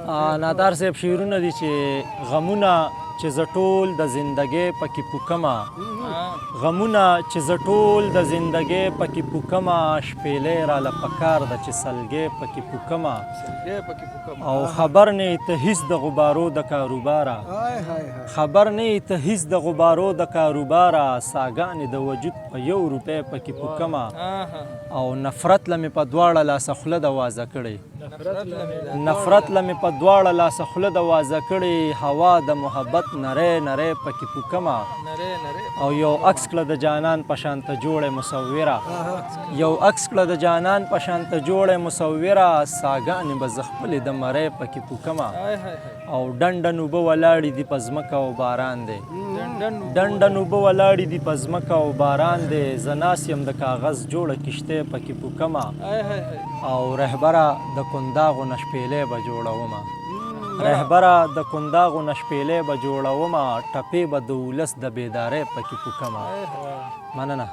نادر صاحب شعرونه دي چې غمونه چې زه ټول د زندګۍ پکې پوکمه غمونه چې زه ټول د زندګۍ پکې پوکمه شپېلۍ راله پکار ده چې سلګۍ پکې پوکمه او خبر نه ته هیڅ د غبارو د کاروباره خبر نه ته هیڅ د غبارو د کاروباره ساګانې د وجود په 1 روپۍ پکې پوکمه او نفرت لمې په دواړه لاسه خوله د وازه کړې نفرت لمې په دواړه لاسه خوله د وازه کړې هوا د محبت نری نری پکې پوکمه او یو عکس کړه د جانان په شانته جوړې مصوره یو عکس کړه د جانان په شانته جوړې مصوره ساګانې به زه خپلې د مرۍ پکې پوکمه او ډنډن اوبه ولاړې دي په ځمکه او باران دی ډنډن اوبه ولاړې دي په ځمکه او باران دی زه ناست یم د کاغذ جوړه کښتۍ پکې پوکمه او رهبره د کنداغو نه شپېلۍ به جوړومه رهبره د کنداغو نه شپېلۍ به جوړومه ټپې به د ولس د بیدارۍ پکې پوکمه مننه